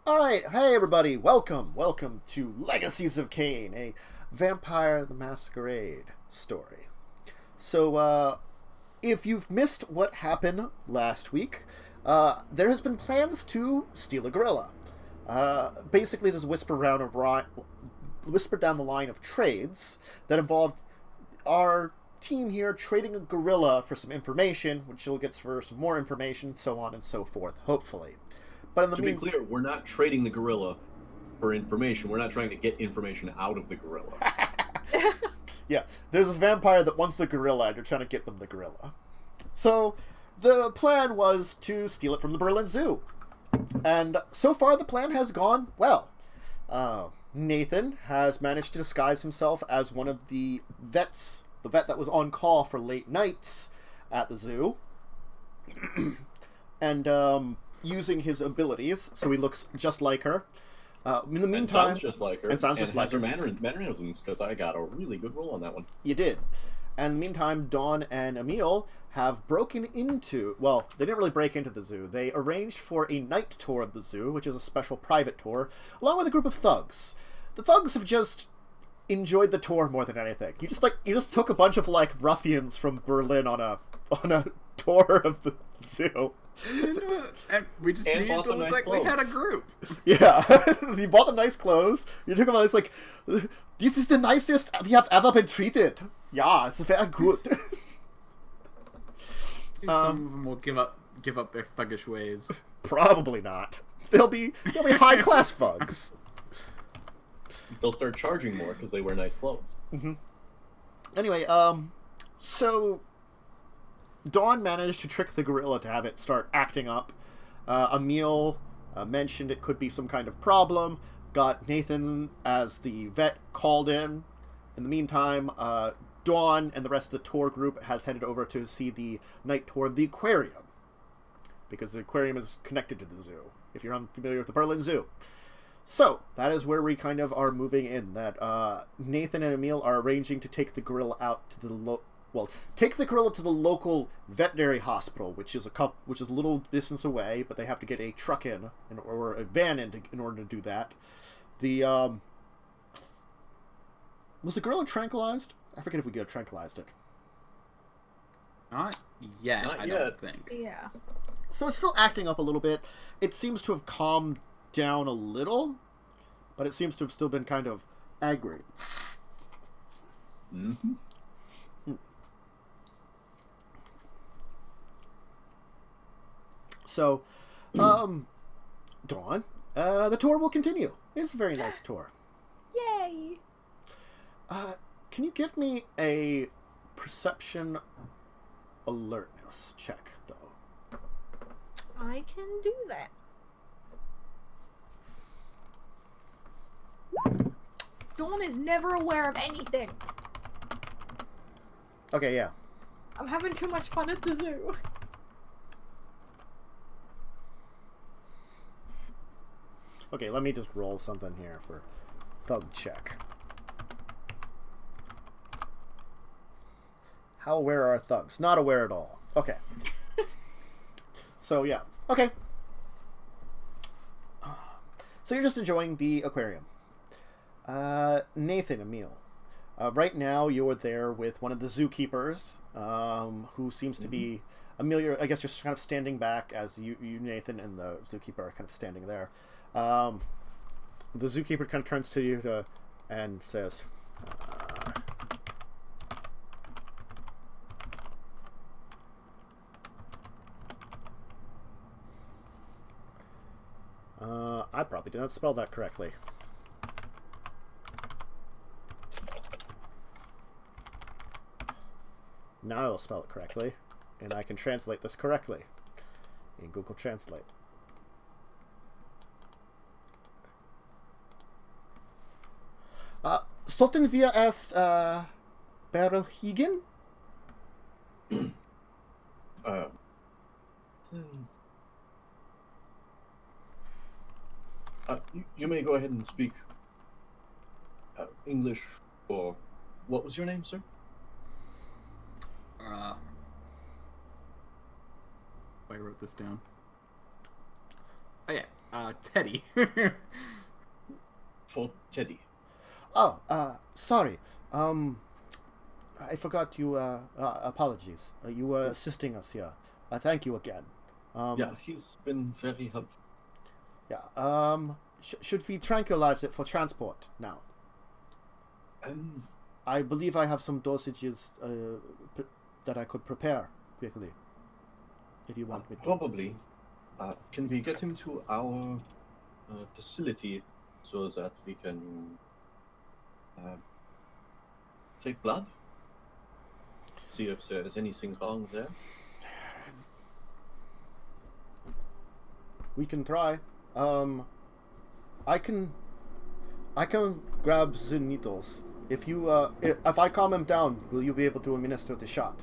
Alright, hey everybody, welcome to Legacies of Caine, a Vampire the Masquerade story. So, if you've missed what happened last week, there has been plans to steal a gorilla. Basically just whisper down the line of trades that involved our team here trading a gorilla for some information, which you'll get for some more information, so on and so forth, hopefully. But in the to be clear, we're not trading the gorilla for information. We're not trying to get information out of the gorilla. Yeah, there's a vampire that wants the gorilla, and you're trying to get them the gorilla. So, the plan was to steal it from the Berlin Zoo. And so far, the plan has gone well. Nathan has managed to disguise himself as one of the vets, the vet that was on call for late nights at the zoo. And, using his abilities, so he looks just like her. In the meantime, and sounds just like her. And sounds just like her. Mannerisms, because I got a really good roll on that one. You did. And in the meantime, Dawn and Emil have broken into... Well, they didn't really break into the zoo. They arranged for a night tour of the zoo, which is a special private tour, along with a group of thugs. The thugs have just enjoyed the tour more than anything. You just took a bunch of, ruffians from Berlin on a tour of the zoo. And we just needed to look like we had a group. Yeah, you bought them nice clothes. You took them out. It's like, this is the nicest we have ever been treated. Yeah, it's very good. Some of them will give up their thuggish ways. Probably not. They'll be high class thugs. They'll start charging more because they wear nice clothes. Mm-hmm. Anyway, so Dawn managed to trick the gorilla to have it start acting up. Emil mentioned it could be some kind of problem. Got Nathan as the vet called in. In the meantime, Dawn and the rest of the tour group has headed over to see the night tour of the aquarium. Because the aquarium is connected to the zoo, if you're unfamiliar with the Berlin Zoo. So, that is where we kind of are moving in. That Nathan and Emil are arranging to take the gorilla out to the take the gorilla to the local veterinary hospital, which is a little distance away, but they have to get a truck or a van in order to do that. Was the gorilla tranquilized? I forget if we tranquilized it. Not yet, I don't think. Yeah. So it's still acting up a little bit. It seems to have calmed down a little, but it seems to have still been kind of angry. Mm-hmm. So, Dawn, the tour will continue. It's a very nice tour. Yay! Can you give me a perception alertness check, though? I can do that. Dawn is never aware of anything. Okay, yeah. I'm having too much fun at the zoo. Okay, let me just roll something here for thug check. How aware are our thugs? Not aware at all. Okay. So, yeah. Okay. So you're just enjoying the aquarium. Nathan, Emil. Right now, you're there with one of the zookeepers, who seems to be... Emil, I guess you're kind of standing back as you, Nathan, and the zookeeper are kind of standing there. The zookeeper kind of turns to you and says, I probably did not spell that correctly. Now I will spell it correctly, and I can translate this correctly in Google Translate. Sollten wir es beruhigen? You may go ahead and speak English, or what was your name, sir? I wrote this down. Oh yeah, Teddy. For Teddy. Oh, sorry. I forgot you, apologies. You were assisting us here. Thank you again. Yeah, he's been very helpful. Yeah, should we tranquilize it for transport now? I believe I have some dosages, that I could prepare quickly. If you want me to. Probably. Can we get him to our facility so that we can take blood? See if there is anything wrong there. We can try. I can grab the needles. If you, if I calm him down, will you be able to administer the shot?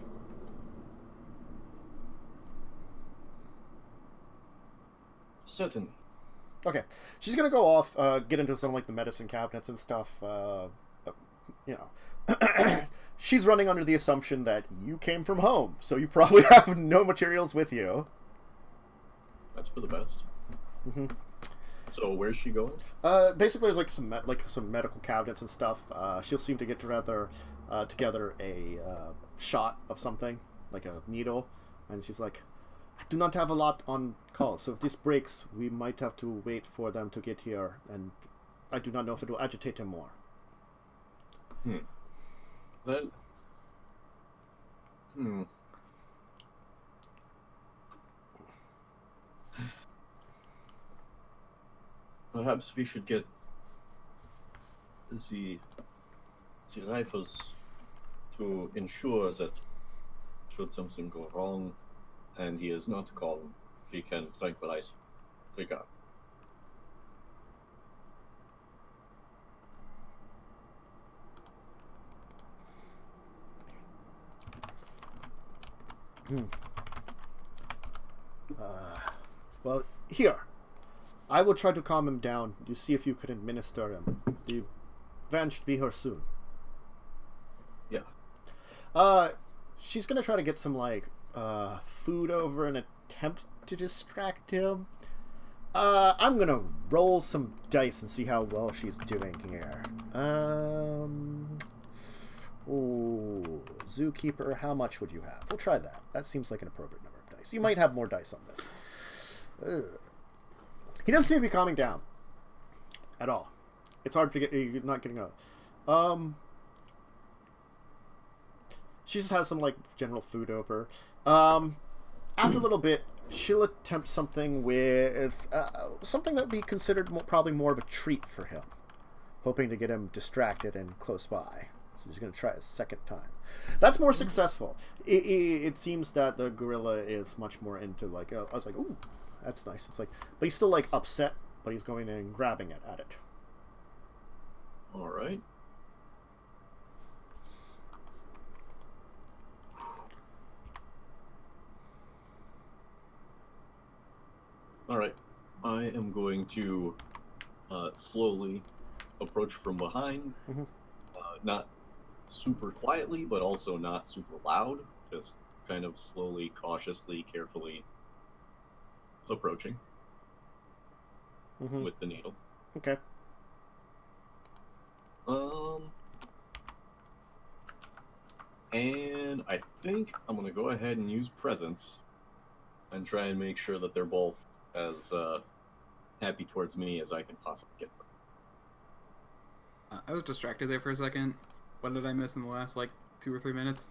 Certainly. Okay. She's gonna go off, get into some, like, the medicine cabinets and stuff, you know. She's running under the assumption that you came from home, so you probably have no materials with you. That's for the best. Mm-hmm. So where's she going? Basically, there's some medical cabinets and stuff. She'll seem to get together a shot of something, like a needle, and she's like, "I do not have a lot on call, so if this breaks, we might have to wait for them to get here, and I do not know if it will agitate him more." Well, perhaps we should get the rifles to ensure that should something go wrong and he is not calm, we can tranquilize regard. Well, here. I will try to calm him down. You see if you can administer him. The van should be here soon. Yeah. She's gonna try to get some, like, food over and attempt to distract him. I'm gonna roll some dice and see how well she's doing here. Ooh, Zookeeper, how much would you have? We'll try that. That seems like an appropriate number of dice. You might have more dice on this. Ugh. He doesn't seem to be calming down at all. It's hard to get. You're not getting a. She just has some, like, general food over. After a little bit, she'll attempt something with something that would be considered probably more of a treat for him, hoping to get him distracted and close by. So she's going to try a second time. That's more successful. It seems that the gorilla is much more into, like, I was like, ooh, that's nice. It's like, but he's still, like, upset, but he's going and grabbing at it. All right. All right. I am going to slowly approach from behind. Mm-hmm. Not super quietly, but also not super loud. Just kind of slowly, cautiously, carefully approaching with the needle. Okay. And I think I'm going to go ahead and use presence and try and make sure that they're both as happy towards me as I can possibly get them. I was distracted there for a second. What did I miss in the last, like, 2 or 3 minutes?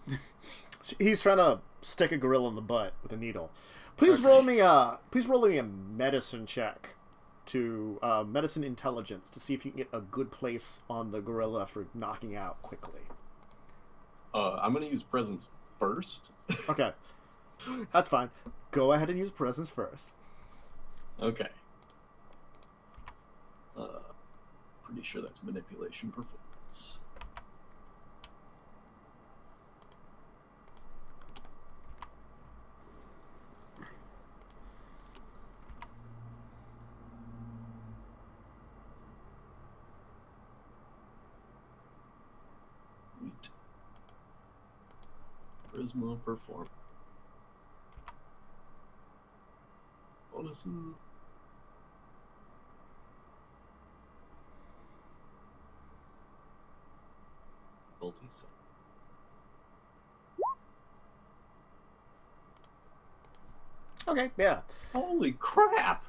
He's trying to stick a gorilla in the butt with a needle. Please roll me a medicine check to medicine intelligence to see if you can get a good place on the gorilla for knocking out quickly. I'm going to use presence first. Okay. That's fine. Go ahead and use presence first. Okay. Pretty sure that's manipulation performance. Sweet. Charisma perform. Bonuses. difficulty set. Okay, yeah. Holy crap!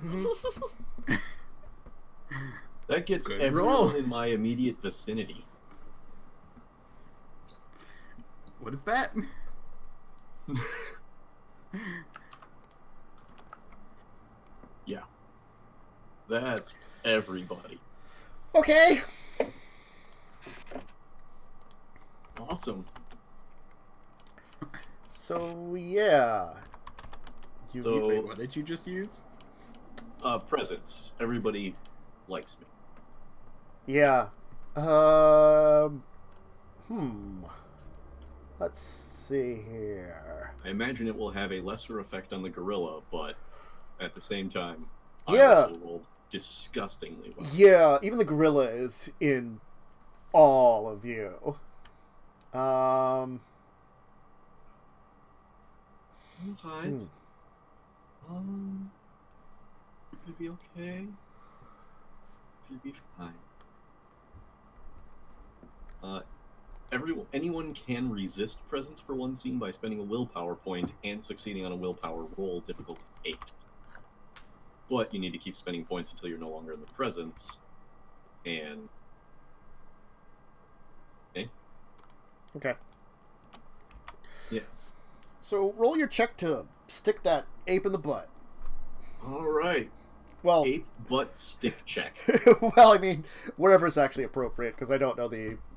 That gets Good everyone roll. in my immediate vicinity. What is that? Yeah. That's everybody. Okay. Awesome. So, yeah. So- Wait, what did you just use? Presents. Everybody likes me. Yeah. Let's see here. I imagine it will have a lesser effect on the gorilla, but at the same time, Yeah. I also rolled disgustingly well. Yeah, even the gorilla is in all of you. Alright. You'll be okay. You'll be fine. Anyone can resist presence for one scene by spending a willpower point and succeeding on a willpower roll, difficulty 8. But you need to keep spending points until you're no longer in the presence. And Okay. yeah. So roll your check to stick that ape in the butt. All right. Well, Ape butt stick check. well, I mean, wherever is actually appropriate, because I don't know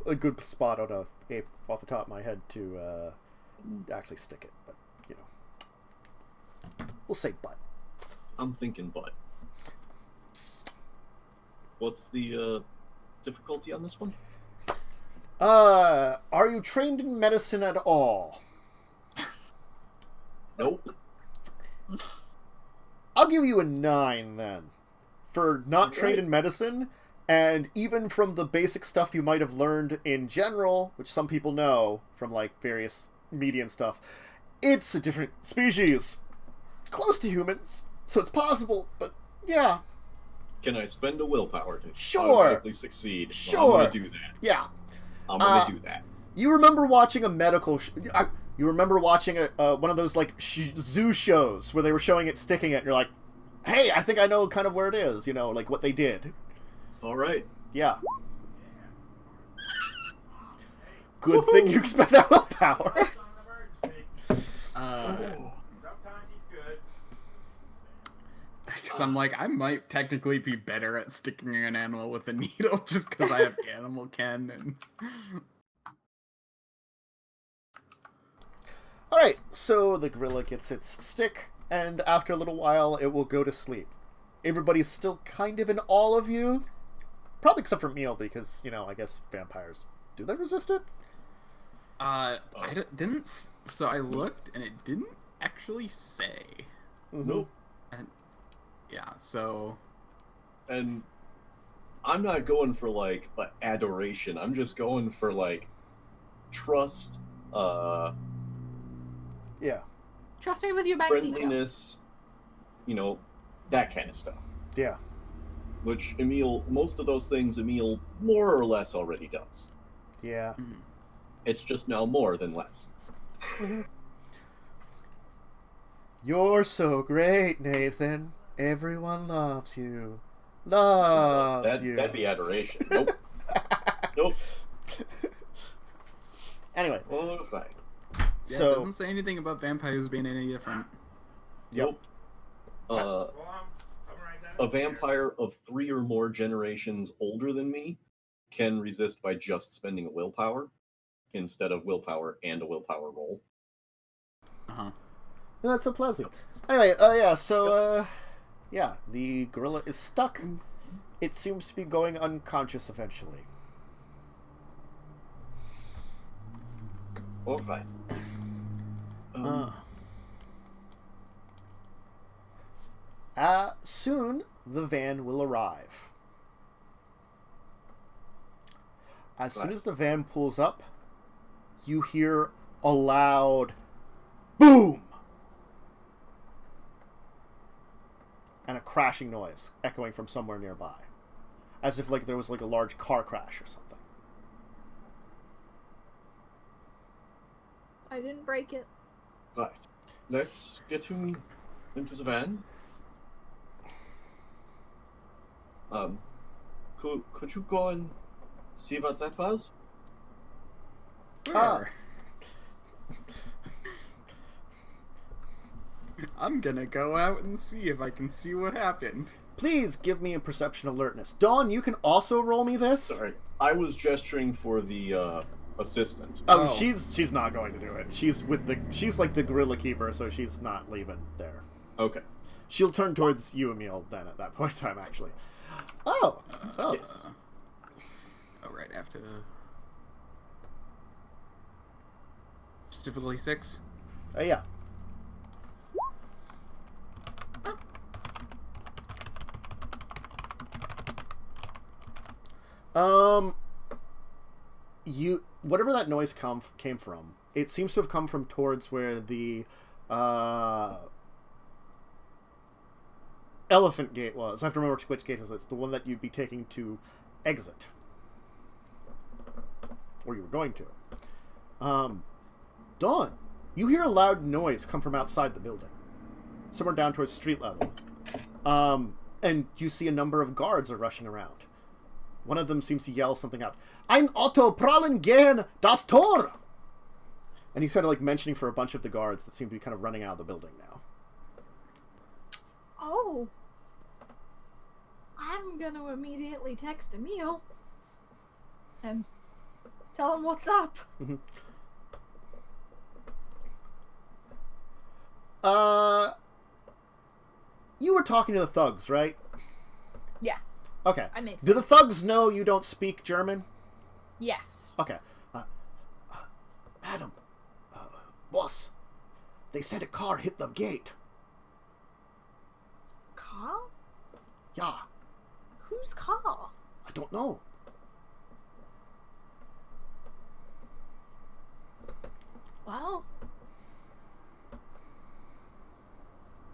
a good spot on a ape off the top of my head to actually stick it. But you know, we'll say butt. I'm thinking butt. What's the difficulty on this one? Are you trained in medicine at all? Nope. I'll give you a 9 then. For not trained Right. in medicine, and even from the basic stuff you might have learned in general, which some people know from like various media and stuff, it's a different species. Close to humans, so it's possible, but yeah. Can I spend a willpower to Sure. automatically succeed? Well, Sure. I'm gonna do that. Yeah. I'm gonna do that. You remember watching a medical... you remember watching one of those like zoo shows where they were showing it, sticking it, and you're like, hey, I think I know kind of where it is, you know, like what they did. All right. Yeah. Good thing you expect that willpower. Because I'm like, I might technically be better at sticking an animal with a needle just because I have animal ken and... Alright, so the gorilla gets its stick, and after a little while, it will go to sleep. Everybody's still kind of in awe of you. Probably except for Emil, because, you know, I guess vampires... Do they resist it? didn't... So I looked, and it didn't actually say. Mm-hmm. Nope. And, yeah, so... And I'm not going for like adoration. I'm just going for like trust, Yeah. Trust me with your bank details. friendliness, you know, that kind of stuff. Yeah. Which Emil, most of those things Emil more or less already does. Yeah. It's just now more than less. You're so great, Nathan. Everyone loves you. Loves you. That'd be adoration. Nope. Nope. Anyway, All right. Yeah, it so... doesn't say anything about vampires being any different. Yep. Nope. A vampire of 3 or more generations older than me can resist by just spending a willpower instead of willpower and a willpower roll. Uh-huh. That's so pleasant. Anyway, yeah, so, yeah, the gorilla is stuck. It seems to be going unconscious eventually. All right. Soon, the van will arrive. As soon as the van pulls up, you hear a loud boom! And a crashing noise echoing from somewhere nearby. As if like there was like a large car crash or something. I didn't break it. Right. Let's get him into the van. Could you go and see what that was? Sure. I'm gonna go out and see if I can see what happened. Please give me a perception alertness. Dawn, you can also roll me this. Sorry, I was gesturing for the assistant. Oh, Oh. she's not going to do it. She's like the gorilla keeper, so she's not leaving there. Okay. She'll turn towards you, Emil, then at that point in time, actually. Oh. Yes. Oh, right after. Just difficulty 6. Yeah. Whatever that noise came from, it seems to have come from towards where the elephant gate was. I have to remember which gate it is. It's the one that you'd be taking to exit, or you were going to. Dawn, you hear a loud noise come from outside the building, somewhere down towards street level, and you see a number of guards are rushing around. One of them seems to yell something out. Ein Otto prallen gehen das Tor! And he's kind of like mentioning for a bunch of the guards that seem to be kind of running out of the building now. Oh. I'm gonna immediately text Emil. And tell him what's up. Mm-hmm. You were talking to the thugs, right? Yeah. Okay. I made Do the thugs know you don't speak German? Yes. Okay. Madam, boss, they said a car hit the gate. Car? Yeah, Whose car? I don't know. Well,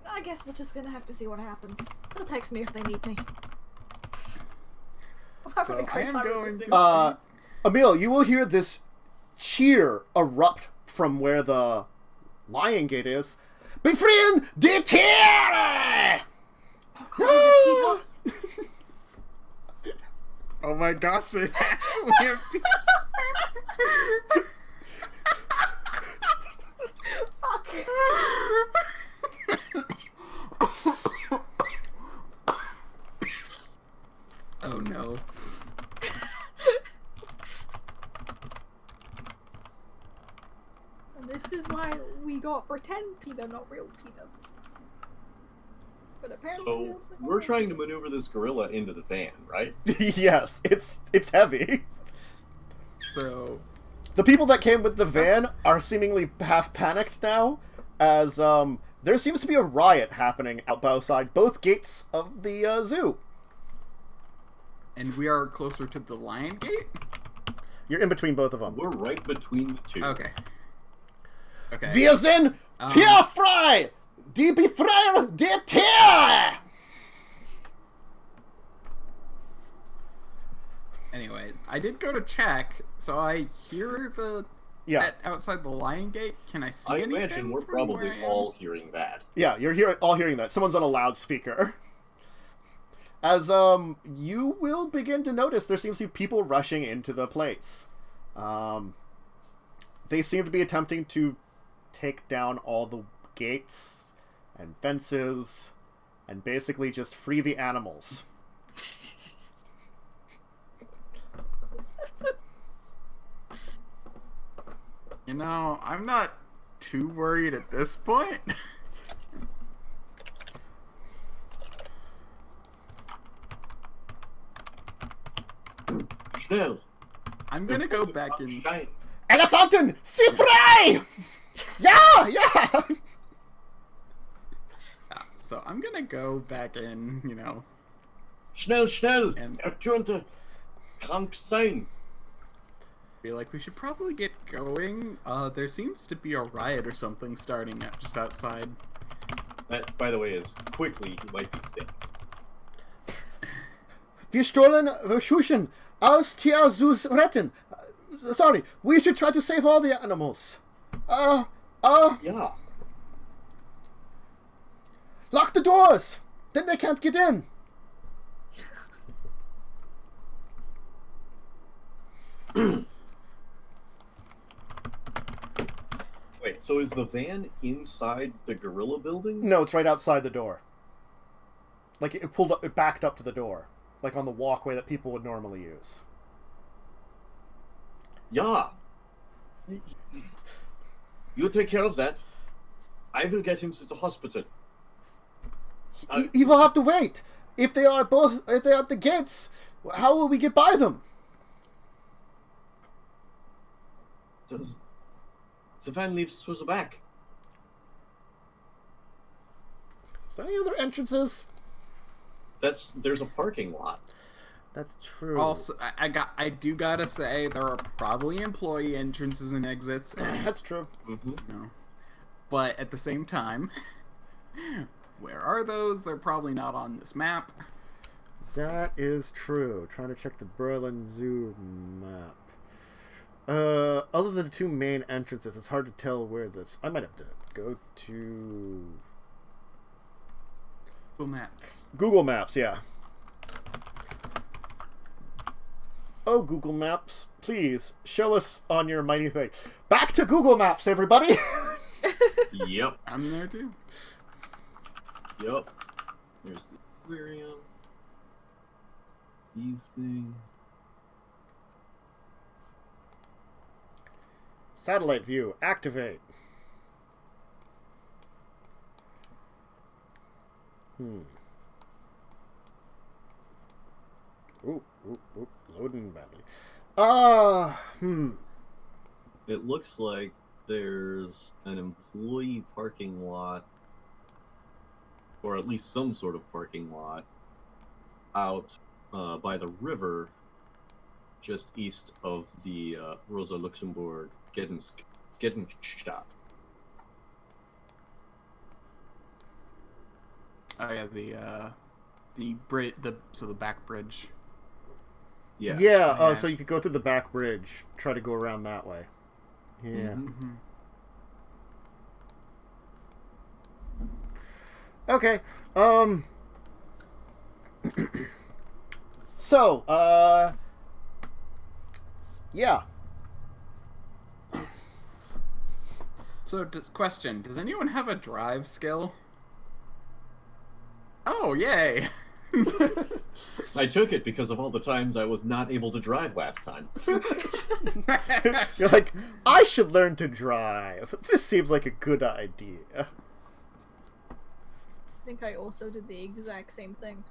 I guess we're just gonna have to see what happens. They'll text me if they need me. I'm having So a great I am time with going this. to- Emil, you will hear this cheer erupt from where the lion gate is. Befriend die Tiere! Oh, Oh my gosh, there's actually a fuck. Oh no. And this is why we got pretend PETA, not real PETA. But apparently So feels like we're trying to maneuver this gorilla into the van, right? Yes, it's heavy. So, The people that came with the van are seemingly half panicked now, as there seems to be a riot happening outside both gates of the zoo. and we are closer to the lion gate? You're in between both of them. We're right between the two. Okay. Okay. Wir sind tierfrei! Die Befreier der Tiere! Anyways, I did go to check, so I hear the Yeah, at outside the lion gate. Can I see I anything? imagine we're from probably where I am? all hearing that. yeah, you're all hearing that. Someone's on a loudspeaker. As you will begin to notice, there seems to be people rushing into the place. They seem to be attempting to take down all the gates and fences and basically just free the animals. You know, I'm not too worried at this point. Schnell! I'm gonna go back in. Stein. Elefanten, sie frei! Yeah, yeah! So I'm gonna go back in, you know. Schnell, schnell! And- Könnte krank sein. Feel like we should probably get going. There seems to be a riot or something starting just outside. That, by the way, is quickly he might be sick. Wir stolen Verschuschen aus Tierzoos retten. Sorry, we should try to save all the animals. Yeah. Lock the doors! Then they can't get in! Wait, so is the van inside the gorilla building? No, it's right outside the door. Like, it backed up to the door. Like on the walkway that people would normally use. Yeah. You take care of that. I will get him to the hospital. He will have to wait! If they are at the gates, how will we get by them? The van leaves through the back. Is there any other entrances? There's a parking lot. That's true. Also, I do gotta say there are probably employee entrances and exits. That's true. Mm-hmm. No. But at the same time, where are those? They're probably not on this map. That is true. Trying to check the Berlin Zoo map. Other than the two main entrances, it's hard to tell where this... I might have to go to... Google Maps. Google Maps, yeah. Oh, Google Maps, please, show us on your mighty thing. Back to Google Maps, everybody! Yep. I'm there too. Yep. There's the aquarium. These things. Satellite view, activate. Ooh, loading badly. It looks like there's an employee parking lot, or at least some sort of parking lot, out by the river, just east of the Rosa Luxemburg Gettenstadt. Oh yeah, the back bridge. Yeah. Yeah, Yeah. so you could go through the back bridge, try to go around that way. Yeah. Mm-hmm. Okay, so, yeah. So, question: does anyone have a drive skill? Oh, yay! I took it because of all the times I was not able to drive last time. You're like, I should learn to drive. This seems like a good idea. I think I also did the exact same thing.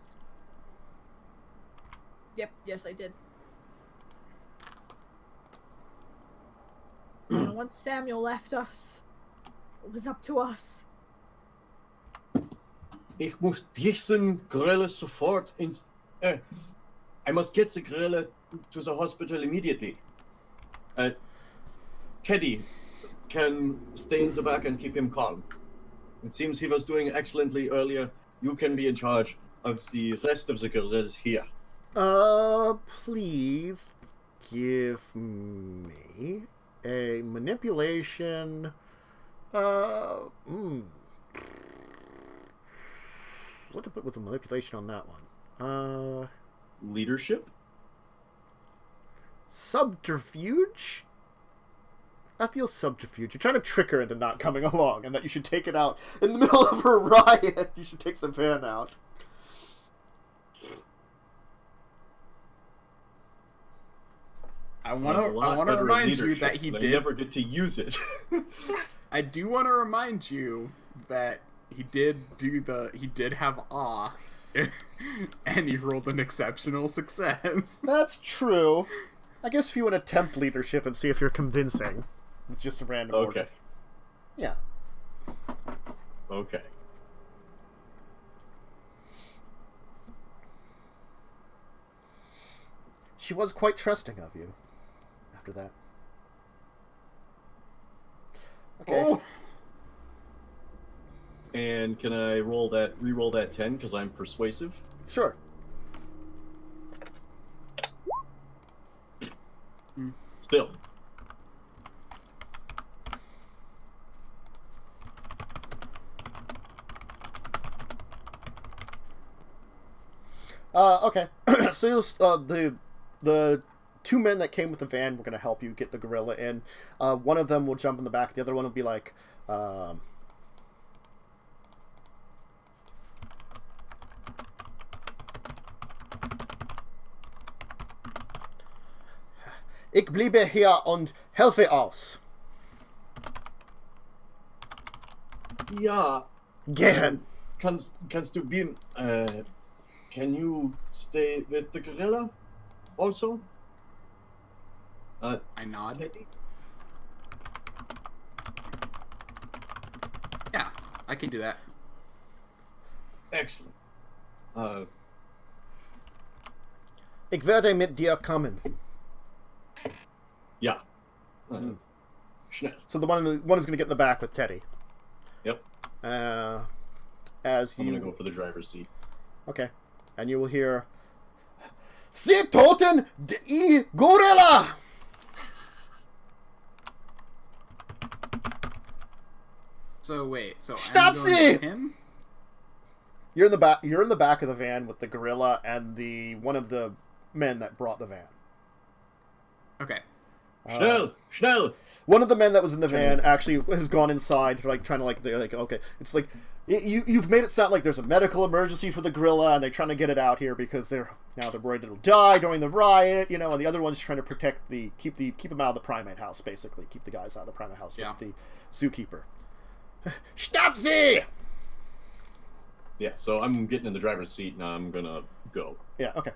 Yep, yes I did. And once Samuel left us, it was up to us. Ich muss diesen Gorilla sofort ins... I must get the gorilla to the hospital immediately. Teddy can stay in the back and keep him calm. It seems he was doing excellently earlier. You can be in charge of the rest of the gorillas here. Please give me a manipulation. What to put with the manipulation on that one? Leadership? Subterfuge? I feel subterfuge. You're trying to trick her into not coming along, and that you should take it out in the middle of her riot. You should take the van out. I want to remind you that he did. I never get to use it. I do want to remind you that he did have awe, and he rolled an exceptional success. That's true. I guess if you would attempt leadership and see if you're convincing, it's just a random Okay. orders. Yeah. Okay. She was quite trusting of you after that. Okay. Oh. And can I re-roll that 10 because I'm persuasive? Sure. Still. Okay. So the two men that came with the van were going to help you get the gorilla in. One of them will jump in the back. The other one will be like, Ich bleibe hier und helfe aus. Ja. Gehen. Kannst du beam? Can you stay with the gorilla? Also. I nod. Teddy? Yeah, I can do that. Excellent. Ich werde mit dir kommen. Ja. Schnell. So the one is going to get in the back with Teddy. Yep. As I'm you gonna go for the driver's seat. Okay, and you will hear, "Sie toten die Gorilla." So wait, so Stop I'm going sie! with him? You're in the back. You're in the back of the van with the gorilla and one of the men that brought the van. Okay. Schnell! One of the men that was in the van actually has gone inside, like trying to like they're like okay, it's like you've made it sound like there's a medical emergency for the gorilla, and they're trying to get it out here because they're worried it'll die during the riot, you know, and the other one's trying to protect keep them out of the primate house, basically keep the guys out of the primate house with the zookeeper. Stop sie! Yeah, so I'm getting in the driver's seat and I'm gonna go. Yeah, okay.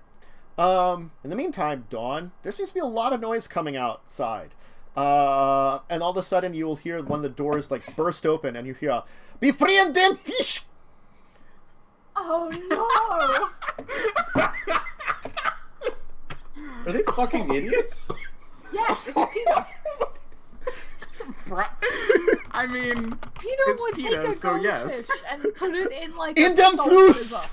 In the meantime, Dawn, there seems to be a lot of noise coming outside. And all of a sudden you will hear one of the doors like burst open and you hear, "Befreien den Fisch!" Oh no! Are they fucking idiots? Yes, it's Peter. I mean, Peter it's would PETA, take a so goldfish yes. and put it in like In a dem salt Fluss!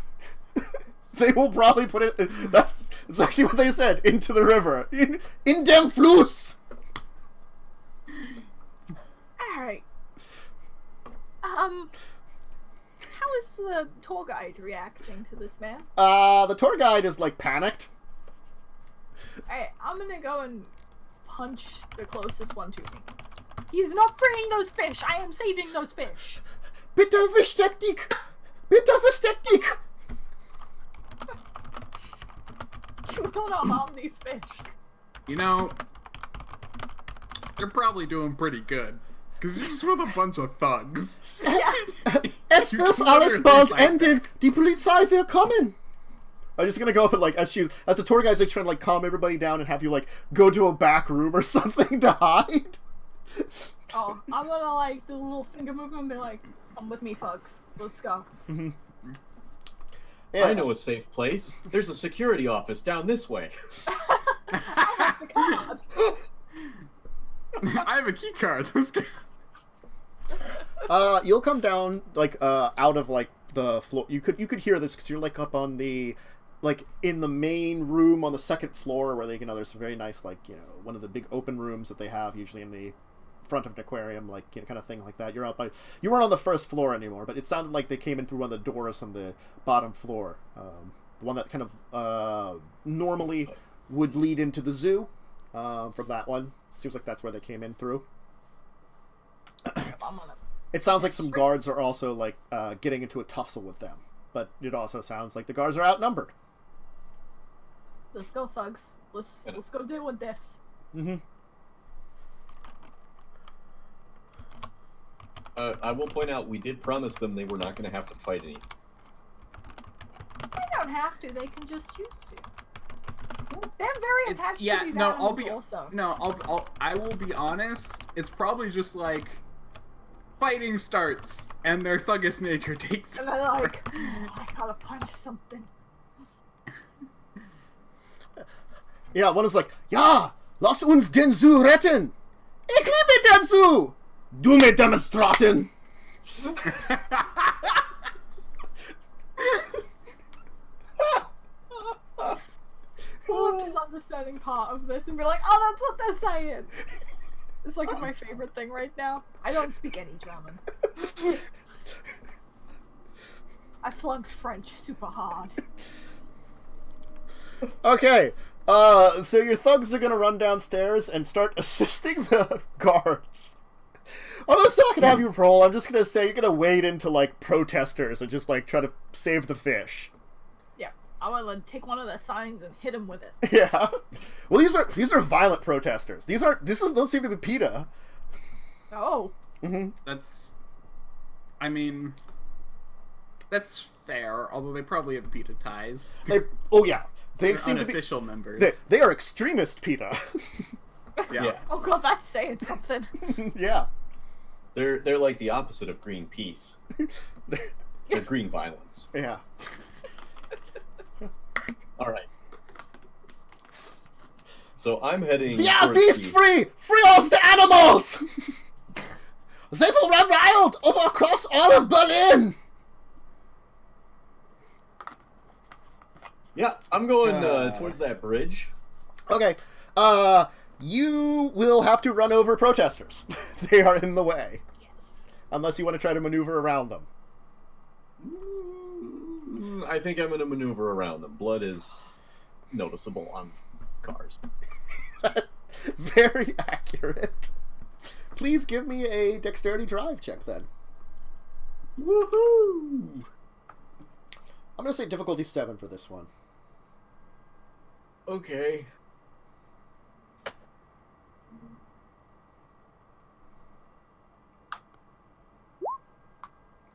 river. They will probably put it. That's actually what they said. Into the river. In dem Fluss. Alright. How is the tour guide reacting to this man? The tour guide is like panicked. Alright, I'm gonna go and punch the closest one to me. He's not freeing those fish! I am saving those fish! Bitte versteck dich. Bitte versteck dich. You will not harm these fish. you know, you're probably doing pretty good. Because you're just with a bunch of thugs. Yeah. Es You wird can alles literally bald like enden. Die Polizei will kommen. I'm just gonna go up and like as the tour guide's like trying to like calm everybody down and have you like go to a back room or something to hide. Oh, I'm gonna like do a little finger movement and be like, "Come with me, folks. Let's go." Yeah. I know a safe place. There's a security office down this way. I have the card. I have a key card. Those guys- You'll come down like out of like the floor. You could hear this because you're like up on the like in the main room on the second floor where they there's a very nice like one of the big open rooms that they have usually in the front of an aquarium, like kind of thing like that. You're up by you weren't on the first floor anymore, but it sounded like they came in through one of the doors on the bottom floor. The one that kind of normally would lead into the zoo. From that one, seems like that's where they came in through. I'm gonna... It sounds like some guards are also like getting into a tussle with them, but it also sounds like the guards are outnumbered. Let's go, thugs. Let's go deal with this. Mm-hmm. I will point out we did promise them they were not going to have to fight anything. They don't have to. They can just choose to. They're very attached to these no, animals also. I will be honest. It's probably just like fighting starts and their thuggish nature takes And they're like, "Oh, I gotta punch something." Yeah, one is like, "Ja, lass uns den Zoo retten! Ich liebe den Zoo! Dumme Demonstraten!" We'll just understanding part of this and be like, "Oh, that's what they're saying." It's like my favorite thing right now. I don't speak any German. I flunked French super hard. Okay, so your thugs are gonna run downstairs and start assisting the guards. I'm not gonna have you roll. I'm just gonna say you're gonna wade into like protesters and just like try to save the fish. Yeah, I want to like, take one of the signs and hit him with it. Yeah. Well, these are violent protesters. Don't seem to be PETA. Oh. Mm-hmm. I mean, that's fair. Although they probably have PETA ties. They seem to be unofficial members. They are extremist PETA. Yeah. Oh god, that's saying something. Yeah. They're like the opposite of Greenpeace. They're green violence. Yeah. All right. So I'm heading. Yeah, towards beast the... free! Free all the animals! They will run wild over across all of Berlin! Yeah, I'm going towards that bridge. Okay, you will have to run over protesters. They are in the way. Yes. Unless you want to try to maneuver around them. I think I'm going to maneuver around them. Blood is noticeable on cars. Very accurate. Please give me a dexterity drive check then. Woohoo! I'm going to say difficulty 7 for this one. Okay.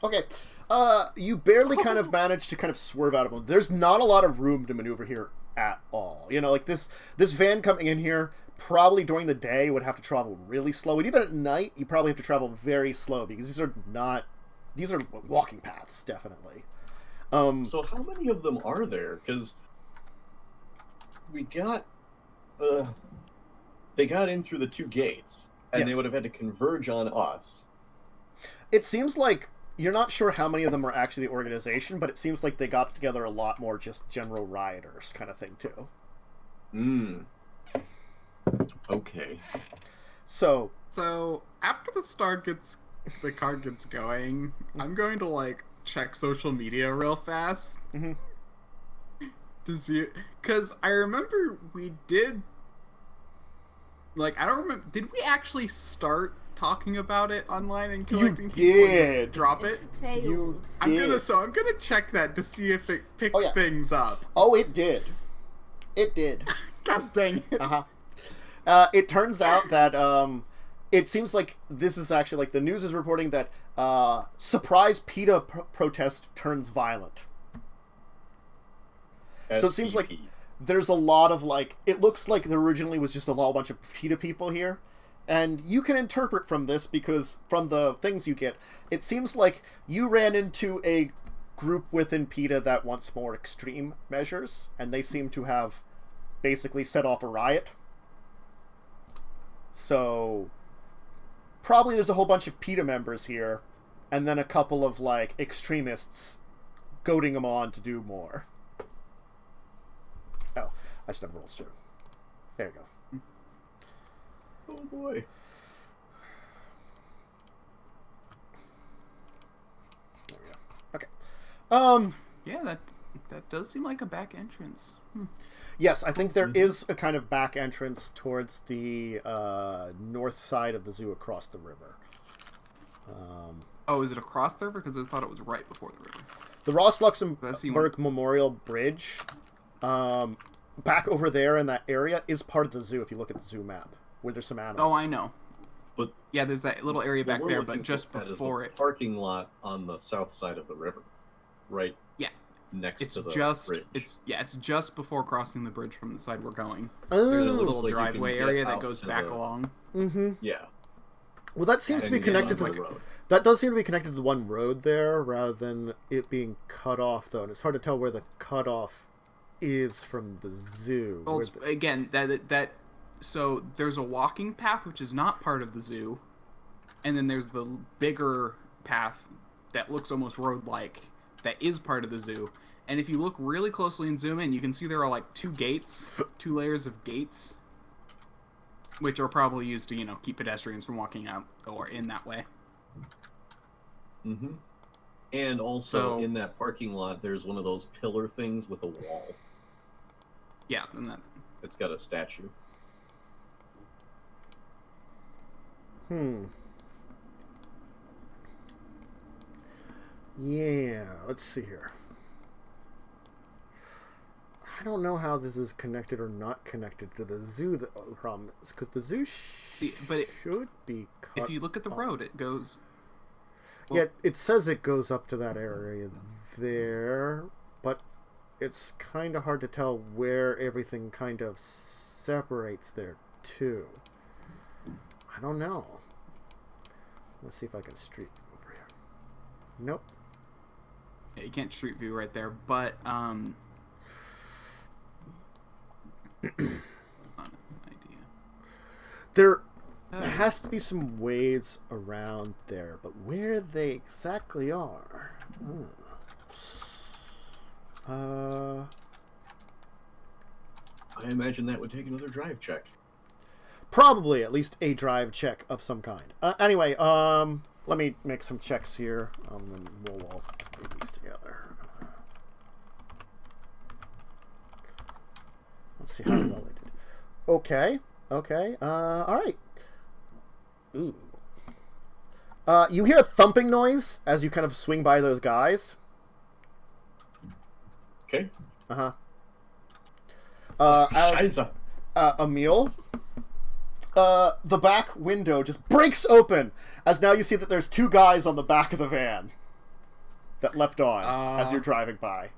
Okay, you barely kind of manage to kind of swerve out of them. There's not a lot of room to maneuver here at all. You know, like this van coming in here, probably during the day would have to travel really slow. And even at night, you probably have to travel very slow because these are walking paths, definitely. So how many of them are there? Because we got, they got in through the 2 gates, and they Yes. would have had to converge on us. It seems like you're not sure how many of them are actually the organization, but it seems like they got together a lot more just general rioters kind of thing, too. Okay. So after the car gets going, I'm going to like check social media real fast to see, because I remember we did. Like, I don't remember. Did we actually start talking about it online and collecting people and did. just drop it? Failed. you I'm did. gonna check that to see if it picked Oh, yeah. things up. Oh, it did. It did. Gosh dang it. It turns out that it seems like this is actually like the news is reporting that surprise PETA protest turns violent. So it seems like SPP. there's a lot of like, it looks like there originally was just a bunch of PETA people here. And you can interpret from this, because from the things you get, it seems like you ran into a group within PETA that wants more extreme measures, and they seem to have basically set off a riot. So probably there's a whole bunch of PETA members here, and then a couple of like extremists goading them on to do more. Oh, I should have rolls too. There you go. Oh boy. There we go. Okay. Yeah, that does seem like a back entrance. Yes, I think there is a kind of back entrance towards the north side of the zoo across the river. Oh, is it across the river? Because I thought it was right before the river. The Ross Does seem- Luxembourg Memorial Bridge, back over there in that area, is part of the zoo if you look at the zoo map, where there's some animals. Oh, I know. But Yeah, there's that little area back what we're there, looking but just at is the before it. parking lot on the south side of the river, right Yeah, next it's to the just bridge. it's just before crossing the bridge from the side we're going. Oh. There's It a looks little like you can driveway get area that out goes to back the- along. Mm-hmm. Yeah. Well, that seems to And be get connected to onto the... the road. That does seem to be connected to the one road there, rather than it being cut off, though. And it's hard to tell where the cutoff is from the zoo. Well, Where it's, the- again, that so there's a walking path which is not part of the zoo, and then there's the bigger path that looks almost road-like that is part of the zoo. And if you look really closely and zoom in, you can see there are like 2 gates, 2 layers of gates, which are probably used to, keep pedestrians from walking out or in that way. Mm-hmm. And also So- in that parking lot, there's one of those pillar things with a wall. Yeah, then that. It's got a statue. Yeah, let's see here. I don't know how this is connected or not connected to the zoo. The problem is because the zoo should be cut If you look at the off. road, it goes. Yeah, it says it goes up to that area there, but it's kind of hard to tell where everything kind of separates there, too. I don't know. Let's see if I can street view over here. Nope. Yeah, you can't street view right there, but idea. There has to be some ways around there, but where they exactly are... I imagine that would take another drive check. Probably at least a drive check of some kind. Anyway, let me make some checks here. And roll all three of these together. Let's see how well they did. Okay. All right. Ooh. You hear a thumping noise as you kind of swing by those guys. Okay. As Emil, the back window just breaks open as now you see that there's two guys on the back of the van that leapt on as you're driving by.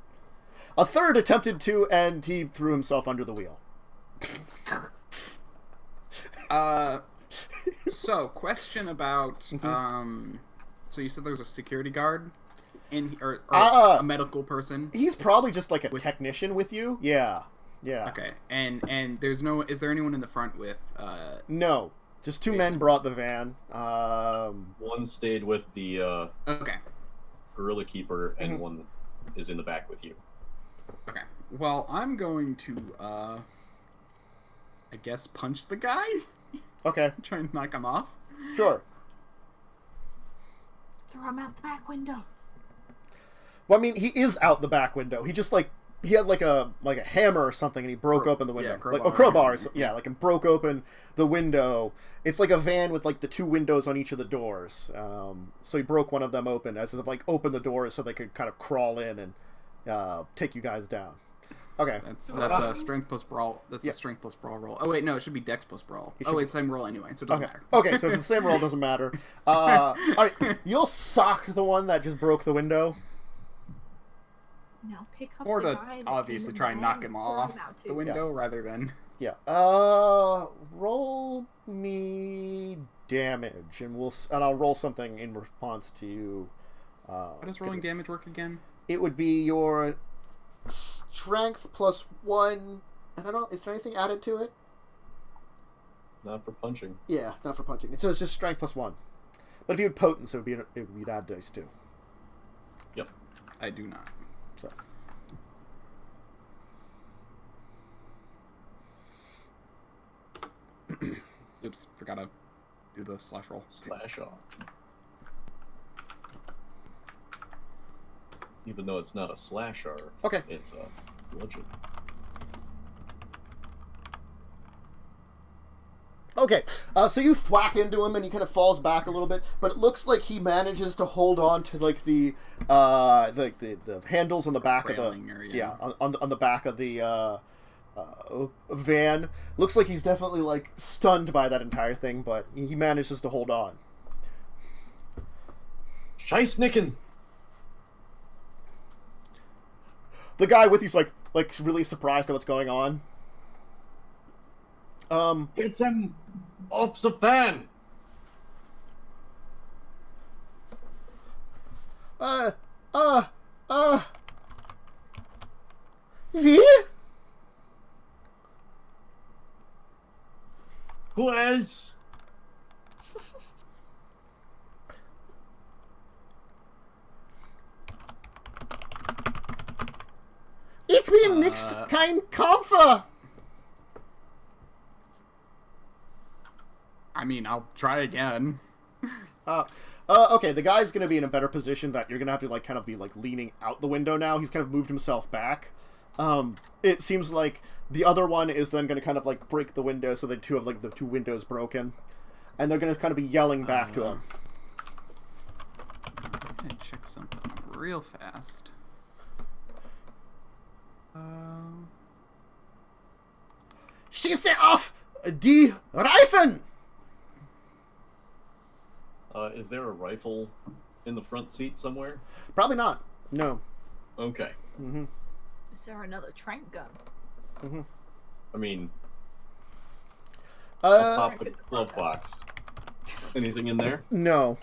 A third attempted to, and he threw himself under the wheel. So, question about so you said there was a security guard or a medical person. He's probably just like a technician with you. Yeah. Okay, and there's no. Is there anyone in the front with? No, just two men brought the van. One stayed with the Okay. gorilla keeper, and one is in the back with you. Okay. Well, I'm going to I guess punch the guy. Okay. Try and knock him off. Sure. Throw him out the back window. Well, I mean, he is out the back window. He just he had like a hammer or something, and he broke open the window. Yeah, crowbar. Like crowbar. Yeah, like and broke open the window. It's like a van with like the two windows on each of the doors. So he broke one of them open, as if like open the doors so they could kind of crawl in and take you guys down. Okay. That's a strength plus brawl. That's a strength plus brawl roll. Oh wait, no, it should be dex plus brawl. Oh wait, same roll anyway, so it doesn't matter. Okay, so it's the same roll, doesn't matter. All right, you'll sock the one that just broke the window. Now pick up Or the to guy that obviously came try and knock and him throw off out the too. window rather than. Yeah. Roll me damage, and I'll roll something in response to you. How does rolling damage work again? It would be your strength plus 1. I don't know. Is there anything added to it? Not for punching. Yeah, not for punching. So it's just strength plus 1. But if you had potence, you'd add dice too. Yep. I do not. So. Oops, forgot to do the slash roll. Slash off. Even though it's not a slasher, Okay. It's a bludgeon. Okay, so you thwack into him and he kind of falls back a little bit, but it looks like he manages to hold on to like the handles on the back of the on the back of the van. Looks like he's definitely like stunned by that entire thing, but he manages to hold on. Scheissnicken! The guy with you's like really surprised at what's going on. Get them off the van! Wie? Who else? Ich bin nix, kein Kämpfer. I mean, I'll try again. Okay, the guy's gonna be in a better position that you're gonna have to like kind of be like leaning out the window now. He's kind of moved himself back. It seems like the other one is then going to kind of like break the window, so the two have like the two windows broken, and they're going to kind of be yelling back to him. I'm gonna check something real fast. Schieße auf die Reifen! Is there a rifle in the front seat somewhere? Probably not. No. Okay. Mm-hmm. Is there another trank gun? Mm-hmm. I mean, I'll pop the glove box. Anything in there? No.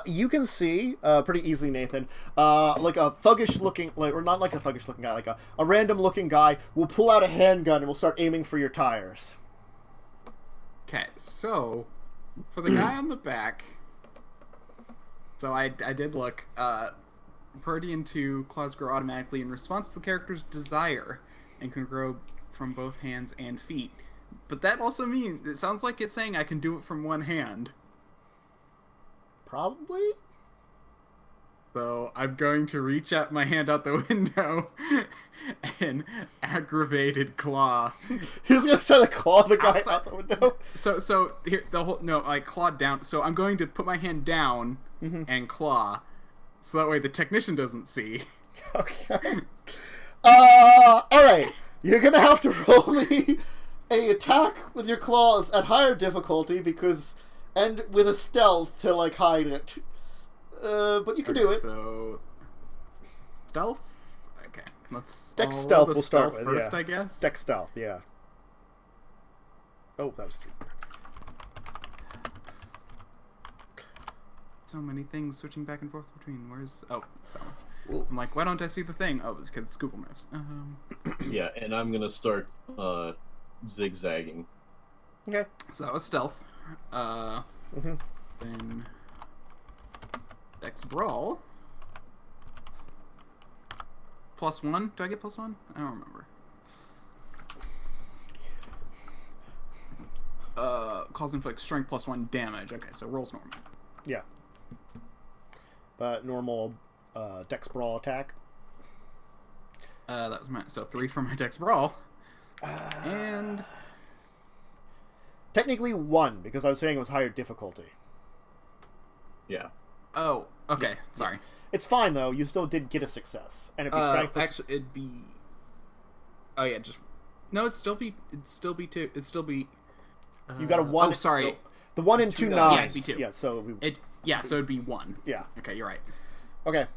You can see, pretty easily, Nathan, like a thuggish-looking, or not like a thuggish-looking guy, like a random-looking guy will pull out a handgun and will start aiming for your tires. Okay, so, for the guy on the back, so I did look, Purdy 2 claws grow automatically in response to the character's desire, and can grow from both hands and feet. But that also means, it sounds like it's saying I can do it from one hand. Probably? So I'm going to reach out my hand out the window and aggravated claw. He's gonna try to claw the guy Outside. out the window. So here like claw down. So I'm going to put my hand down and claw, so that way the technician doesn't see. Okay. Alright. You're gonna have to roll me a attack with your claws at higher difficulty and with a stealth to like hide it. But you can do it. So stealth? Okay. Dex I'll stealth roll the we'll start stealth with, first, yeah. I guess. Dex stealth, yeah. Oh, that was 3. So many things switching back and forth between. Where's it's that one. I'm like, why don't I see the thing? Oh, it's because it's Google Maps. Yeah, and I'm gonna start zigzagging. Okay. So that was stealth. Mm-hmm. Then Dex brawl. +1. Do I get +1? I don't remember. Cause inflict strength +1 damage. Okay, so rolls normal. Yeah. But normal Dex Brawl attack. That was my 3 for my Dex brawl. And Technically 1, because I was saying it was higher difficulty. Yeah. oh, okay, sorry. It's fine though, you still did get a success. And it'd be strength. Actually, it'd be. Oh yeah, just no. It'd still be 2. It'd still be. You got a 1. Oh, sorry. The 1 and 2 Yeah, nines. it'd be 2. Yeah, so so it'd be 1. yeah. Okay, you're right. Okay.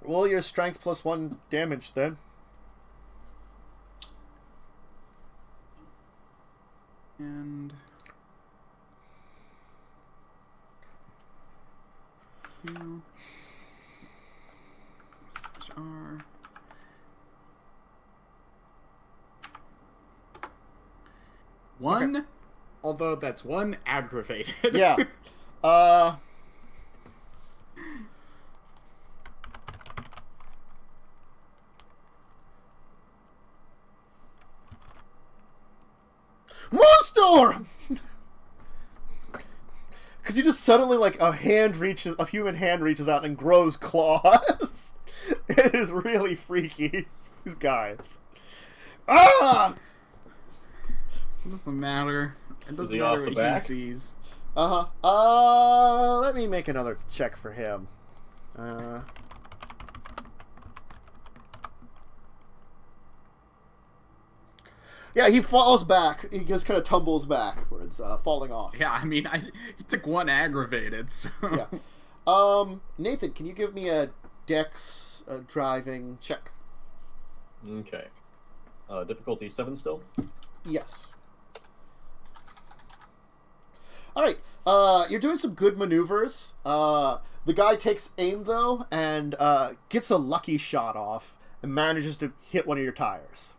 Roll your strength +1 damage then. And 2 R. One, Okay. although that's 1 aggravated. Yeah. Monster! Because you just suddenly, like, a human hand reaches out and grows claws. It is really freaky, these guys. Ah! It doesn't matter. It doesn't he off matter the what back? he sees. Let me make another check for him. Yeah, he falls back. He just kind of tumbles backwards, falling off. Yeah, I mean, he took 1 aggravated, so... Yeah. Nathan, can you give me a Dex driving check? Okay. Difficulty 7 still? Yes. Alright, you're doing some good maneuvers. The guy takes aim, though, and gets a lucky shot off and manages to hit one of your tires.